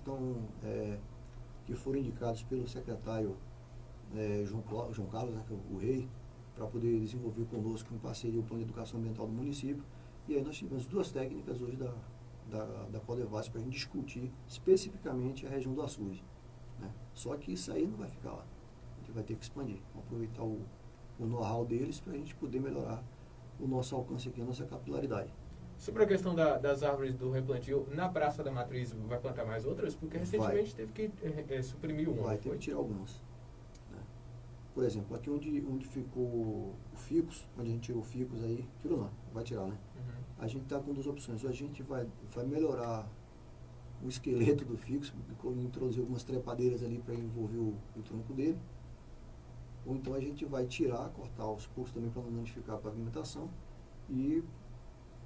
foram indicados pelo secretário João Carlos, né, que é o rei, para poder desenvolver conosco em parceria o plano de educação ambiental do município. E aí nós tivemos duas técnicas hoje da Codevasf para a gente discutir especificamente a região do Açude. Né? Só que isso aí não vai ficar lá. A gente vai ter que expandir, aproveitar o know-how deles para a gente poder melhorar o nosso alcance aqui, a nossa capilaridade. Sobre a questão das árvores do replantio, na Praça da Matriz vai plantar mais outras? Porque recentemente teve que suprimir uma. Vai ter que tirar algumas. Né? Por exemplo, aqui onde ficou o ficus, onde a gente tirou o ficus aí, tirou não, vai tirar, né? Uhum. A gente está com duas opções. Ou a gente vai melhorar o esqueleto do ficus, introduzir algumas trepadeiras ali para envolver o tronco dele. Ou então a gente vai cortar os poucos também para não danificar a pavimentação e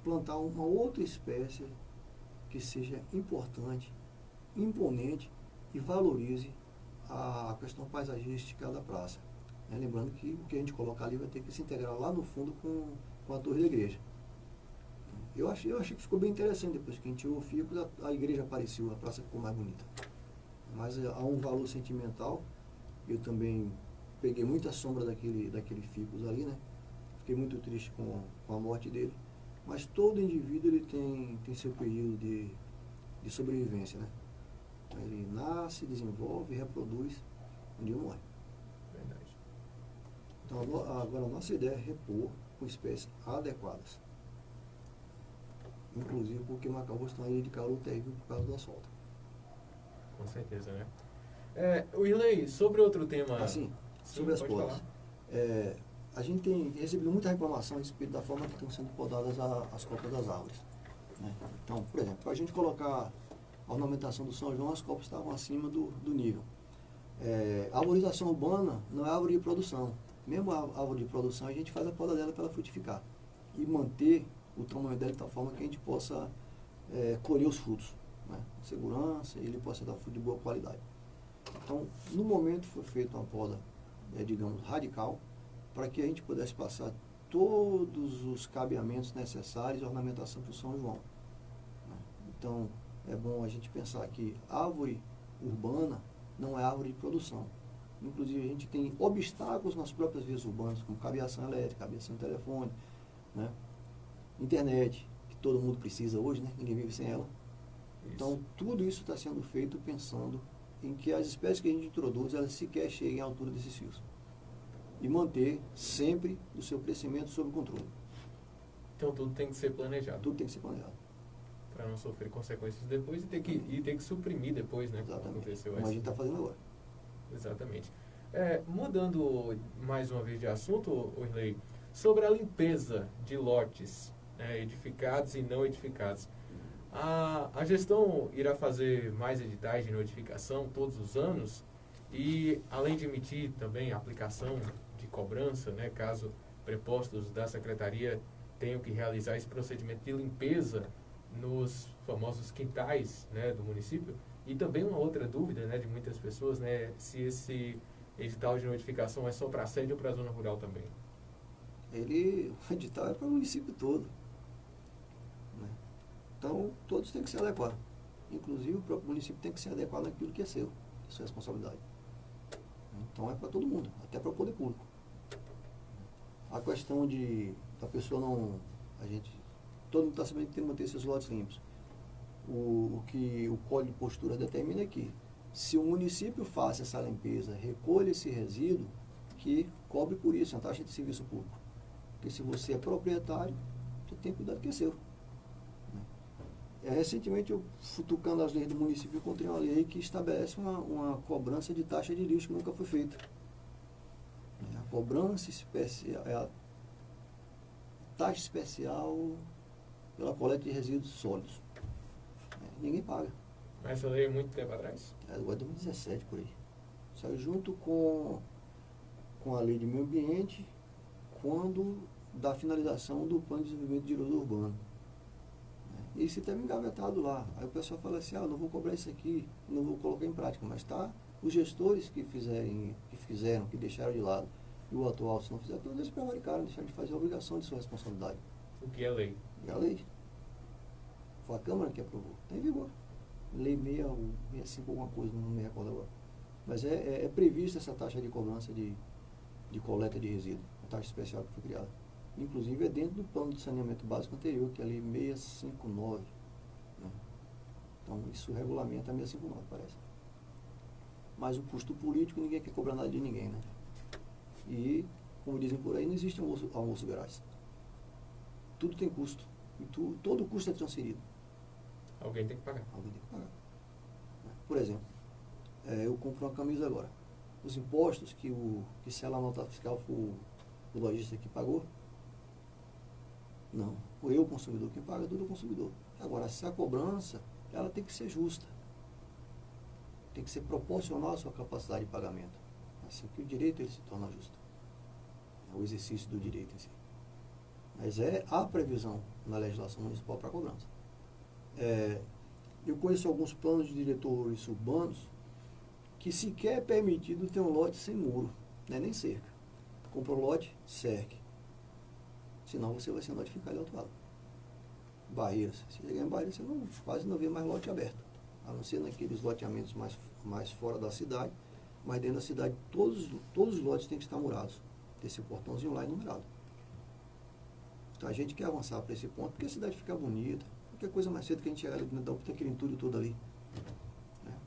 plantar uma outra espécie que seja importante, imponente e valorize a questão paisagística da praça. Lembrando que o que a gente colocar ali vai ter que se integrar lá no fundo com a torre da igreja. Eu achei que ficou bem interessante depois que a gente tirou o fico, a igreja apareceu, a praça ficou mais bonita. Mas há um valor sentimental. Eu também peguei muita sombra daquele ficus ali, né? Fiquei muito triste com a morte dele. Mas todo indivíduo ele tem seu período de sobrevivência, né? Ele nasce, desenvolve, reproduz, um dia morre. Verdade. Então, agora a nossa ideia é repor com espécies adequadas. Inclusive porque Macau está em ilha de calor terrível por causa do asfalto. Com certeza, né? Willen, sobre outro tema... Assim, sobre as podas. A gente tem recebido muita reclamação a respeito da forma que estão sendo podadas as copas das árvores. Né? Então, por exemplo, para a gente colocar a ornamentação do São João, as copas estavam acima do nível. A arborização urbana não é árvore de produção. Mesmo a árvore de produção, a gente faz a poda dela para ela frutificar e manter o tamanho dela de tal forma que a gente possa colher os frutos, né? Com segurança, e ele possa dar fruto de boa qualidade. Então, no momento foi feita uma poda, digamos, radical, para que a gente pudesse passar todos os cabeamentos necessários à ornamentação para o São João. Né? Então, é bom a gente pensar que árvore urbana não é árvore de produção. Inclusive, a gente tem obstáculos nas próprias vias urbanas, como cabeação elétrica, cabeação de telefone, né? Internet, que todo mundo precisa hoje, né? Ninguém vive sem ela. Isso. Então, tudo isso está sendo feito pensando em que as espécies que a gente introduz, elas sequer cheguem à altura desses fios. E manter sempre o seu crescimento sob controle. Então, tudo tem que ser planejado. Tudo tem que ser planejado. Para não sofrer consequências depois e ter que suprimir depois, né? Exatamente. Como aconteceu como a gente está fazendo agora. Exatamente. Mudando mais uma vez de assunto, Willen, sobre a limpeza de lotes, edificados e não edificados. A gestão irá fazer mais editais de notificação todos os anos e, além de emitir também a aplicação de cobrança, né, caso prepostos da Secretaria tenham que realizar esse procedimento de limpeza nos famosos quintais, né, do município. E também uma outra dúvida, né, de muitas pessoas, né, se esse edital de notificação é só para a sede ou para a zona rural também. O edital é para o município todo. Né? Então, todos têm que se adequar. Inclusive, o próprio município tem que se adequar naquilo que é seu, é sua responsabilidade. Então, é para todo mundo, até para o poder público. A questão da pessoa não... todo mundo está sabendo que tem que manter seus lotes limpos. O que o Código de Postura determina é que, se o município faça essa limpeza, recolha esse resíduo, que cobre por isso, é uma taxa de serviço público. Porque se você é proprietário, você tem que cuidar do que é seu. Recentemente, eu futucando as leis do município, encontrei uma lei que estabelece uma cobrança de taxa de lixo que nunca foi feita. A cobrança especial, a taxa especial pela coleta de resíduos sólidos. Ninguém paga. Mas essa lei é muito tempo atrás? Agora é 2017, por aí. Saiu junto com a lei de meio ambiente, quando da finalização do plano de desenvolvimento de direito urbano. E isso estava engavetado lá. Aí o pessoal fala assim, não vou cobrar isso aqui, não vou colocar em prática. Mas tá, os gestores que fizeram, que deixaram de lado, e o atual, se não fizer, todos eles prevaricaram, deixaram de fazer a obrigação de sua responsabilidade. O que é lei? E a lei. Foi a Câmara que aprovou. Está em vigor. Lei 65, alguma coisa, não me recordo agora. Mas é prevista essa taxa de cobrança de coleta de resíduo, a taxa especial que foi criada. Inclusive é dentro do plano de saneamento básico anterior, que é a lei 659. Né? Então isso regulamenta a 659, parece. Mas o custo político, ninguém quer cobrar nada de ninguém, né? E, como dizem por aí, não existe almoço grátis. Tudo tem custo. E todo custo é transferido. Alguém tem que pagar. Alguém tem que pagar. Por exemplo, eu compro uma camisa agora. Os impostos que se ela nota fiscal for o lojista que pagou, não. O consumidor que paga, tudo é o consumidor. Agora, se a cobrança, ela tem que ser justa. Tem que ser proporcional à sua capacidade de pagamento. Assim que o direito ele se torna justo. É o exercício do direito em si. Mas a previsão na legislação municipal para a cobrança. Eu conheço alguns planos de diretores urbanos que sequer é permitido ter um lote sem muro, né, nem cerca. Compra um lote, cerque. Senão você vai ser notificado do outro lado. Barreiras. Se chegar em barreiras, você quase não vê mais lote aberto. A não ser naqueles loteamentos mais fora da cidade. Mas dentro da cidade, todos os lotes têm que estar murados. Ter esse portãozinho lá enumerado. Então a gente quer avançar para esse ponto, porque a cidade fica bonita. Qualquer coisa mais cedo que a gente chegar ali dentro aquele entulho todo ali.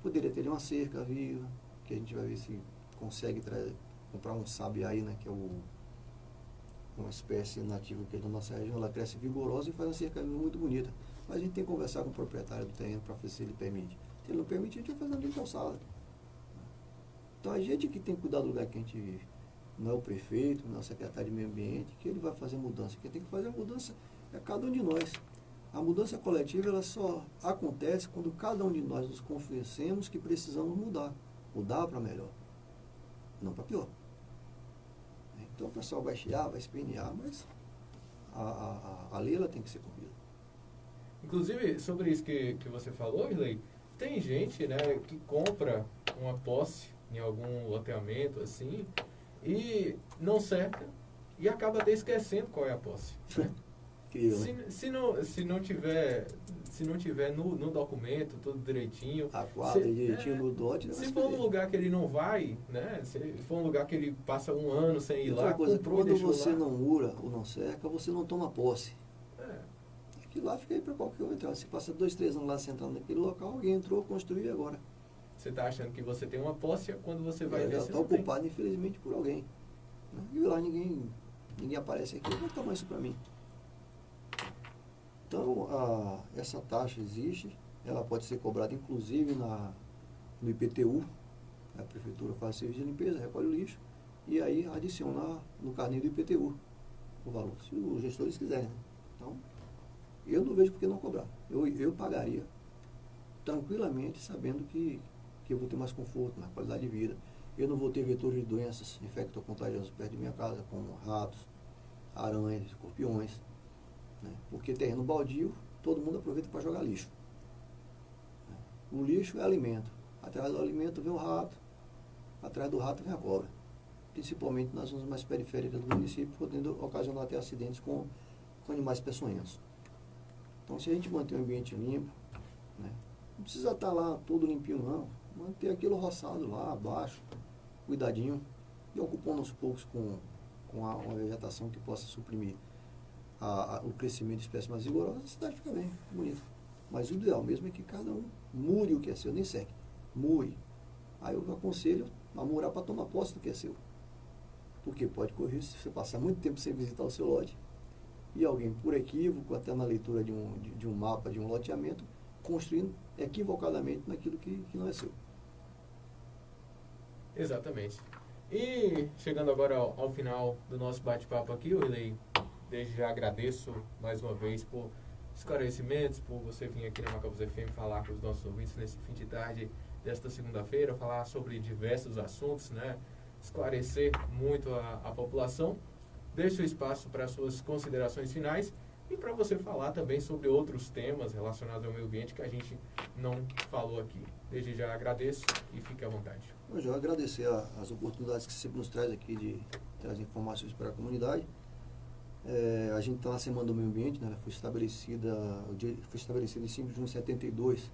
Poderia ter uma cerca viva, que a gente vai ver se consegue comprar um sabiá, né, que é uma espécie nativa que é da nossa região, ela cresce vigorosa e faz uma cercadinha muito bonita. Mas a gente tem que conversar com o proprietário do terreno para ver se ele permite. Se ele não permite, a gente vai fazer uma calçada. Então a gente que tem que cuidar do lugar que a gente vive. Não é o prefeito, não é o secretário de meio ambiente, que ele vai fazer mudança. Quem tem que fazer a mudança é cada um de nós. A mudança coletiva ela só acontece quando cada um de nós nos convencemos que precisamos mudar. Mudar para melhor, não para pior. Então o pessoal vai chiar, vai espernear, mas a lei ela tem que ser cumprida. Inclusive, sobre isso que você falou, Irley, tem gente, né, que compra uma posse em algum loteamento assim e não cerca e acaba até esquecendo qual é a posse. Incrível, né? Se não tiver no documento tudo direitinho, A quadra direitinho no dote, se for um lugar que ele não vai, né, se for um lugar que ele passa um ano sem ir lá, coisa, comprou, quando deixou você lá. não mura ou não cerca, você não toma posse. É. Aquilo lá fica aí para qualquer um entrar. Se passa 2, 3 anos lá sentado naquele local, alguém entrou, construiu e agora. Você está achando que você tem uma posse, quando você vai ver, Já você está não tem. ocupado, infelizmente, por alguém. Né? E lá ninguém aparece aqui, vai tomar isso para mim. Então, essa taxa existe, ela pode ser cobrada inclusive no IPTU, a prefeitura faz serviço de limpeza, recolhe o lixo, e aí adiciona no carnê do IPTU o valor, se os gestores quiserem. Né? Então, eu não vejo por que não cobrar. Eu pagaria tranquilamente, sabendo que eu vou ter mais conforto na qualidade de vida. Eu não vou ter vetores de doenças infectocontagiosas perto de minha casa, como ratos, aranhas, escorpiões. Né? Porque terreno baldio, todo mundo aproveita para jogar lixo. O lixo é alimento. Atrás do alimento vem o rato, atrás do rato vem a cobra. Principalmente nas zonas mais periféricas do município, podendo ocasionar até acidentes com animais peçonhentos. Então, se a gente manter o ambiente limpo, né, não precisa estar lá todo limpinho, não. Manter aquilo roçado lá abaixo, cuidadinho, e ocupando aos poucos com uma vegetação que possa suprimir o crescimento de espécies mais vigorosas, a cidade fica bem, bonita. Mas o ideal mesmo é que cada um mure o que é seu, nem seque, mure. Aí eu aconselho a murar para tomar posse do que é seu. Porque pode correr se você passar muito tempo sem visitar o seu lote e alguém, por equívoco, até na leitura de um mapa, de um loteamento, construindo equivocadamente naquilo que não é seu. Exatamente. E chegando agora ao final do nosso bate-papo aqui, Irley, desde já agradeço mais uma vez por esclarecimentos, por você vir aqui na Macabros FM falar com os nossos ouvintes nesse fim de tarde desta segunda-feira, falar sobre diversos assuntos, né? Esclarecer muito a população. Deixo o espaço para suas considerações finais e para você falar também sobre outros temas relacionados ao meio ambiente que a gente não falou aqui. Desde já agradeço e fique à vontade. Eu já agradecer as oportunidades que você sempre nos traz aqui de trazer informações para a comunidade. A gente está na Semana do Meio Ambiente, né? Foi estabelecida em 5 de junho de 72,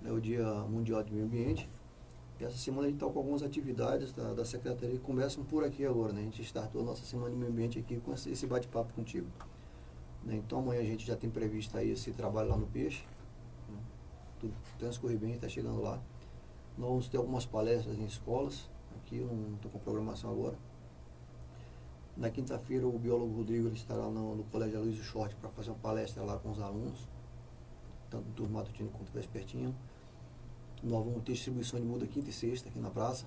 né? O Dia Mundial do Meio Ambiente. E essa semana a gente está com algumas atividades da Secretaria que começam por aqui agora, né? A gente startou a nossa Semana do Meio Ambiente aqui com esse bate-papo contigo. Né? Então amanhã a gente já tem previsto aí esse trabalho lá no Peixe. Né? Tudo transcorre bem, está chegando lá. Nós vamos ter algumas palestras em escolas, aqui eu não estou com programação agora. Na quinta-feira o biólogo Rodrigo ele estará no Colégio Aloysio Short para fazer uma palestra lá com os alunos, tanto do turno matutino quanto vespertino. Nós vamos ter distribuição de muda quinta e sexta aqui na praça.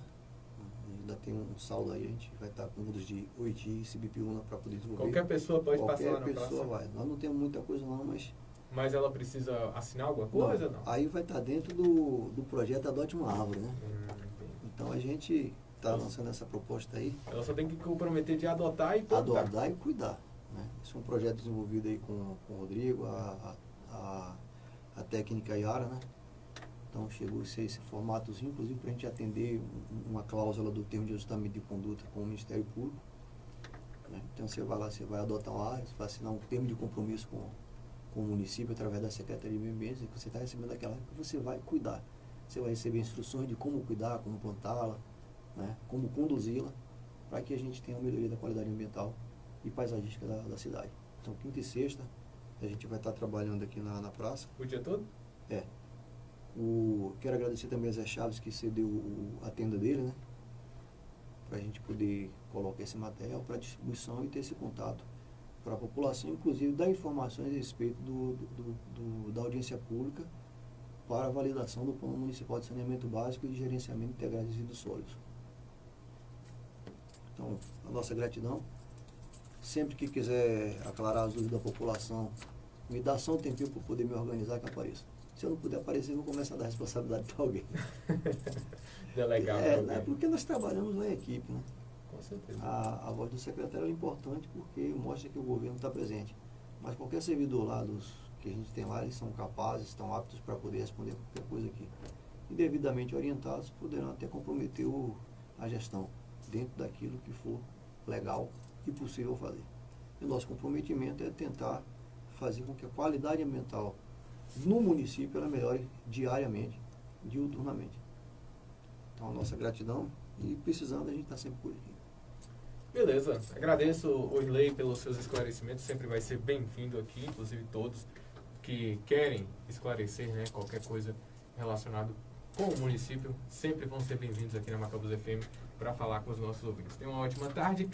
Ainda tem um saldo aí, a gente vai estar com mudas de Oiti e Cibipiúna para poder desenvolver. Qualquer pessoa pode passar lá na praça? Qualquer pessoa vai. Nós não temos muita coisa não, mas... Mas ela precisa assinar alguma coisa ou não? Aí vai estar dentro do projeto Adote uma Árvore, né? Então a gente está lançando essa proposta aí. Ela só tem que comprometer de adotar e plantar. Adotar e cuidar. Né? Esse é um projeto desenvolvido aí com o Rodrigo, a técnica Yara, né? Então chegou esse formatozinho, inclusive para a gente atender uma cláusula do termo de ajustamento de conduta com o Ministério Público. Né? Então você vai lá, você vai adotar uma árvore, você vai assinar um termo de compromisso com o município através da Secretaria de Meio Ambiente, que você está recebendo aquela árvore que você vai cuidar. Você vai receber instruções de como cuidar, como plantá-la, né? Como conduzi-la, para que a gente tenha uma melhoria da qualidade ambiental e paisagística da cidade. Então quinta e sexta a gente vai estar trabalhando aqui na praça. O dia todo? Quero agradecer também a Zé Chaves que cedeu a tenda dele, né? para a gente poder colocar esse material para distribuição e ter esse contato para a população, inclusive dar informações a respeito da audiência pública para a validação do Plano Municipal de Saneamento Básico e de Gerenciamento Integrado de Resíduos Sólidos. Então, a nossa gratidão. Sempre que quiser aclarar as dúvidas da população, me dá só um tempinho para poder me organizar que apareça. Se eu não puder aparecer, eu vou começar a dar responsabilidade para alguém. É legal. É porque nós trabalhamos na equipe, né? Com certeza. A voz do secretário é importante porque mostra que o governo está presente. Mas qualquer servidor lá que a gente tem lá, eles são capazes, estão aptos para poder responder qualquer coisa aqui. E devidamente orientados, poderão até comprometer a gestão dentro daquilo que for legal e possível fazer. E o nosso comprometimento é tentar fazer com que a qualidade ambiental no município ela melhore diariamente, diuturnamente. Então, a nossa gratidão e precisando, a gente está sempre por aqui. Beleza, agradeço, Oirley, pelos seus esclarecimentos, sempre vai ser bem-vindo aqui, inclusive todos que querem esclarecer, né, qualquer coisa relacionada com o município, sempre vão ser bem-vindos aqui na Macabros FM para falar com os nossos ouvintes. Tenham uma ótima tarde.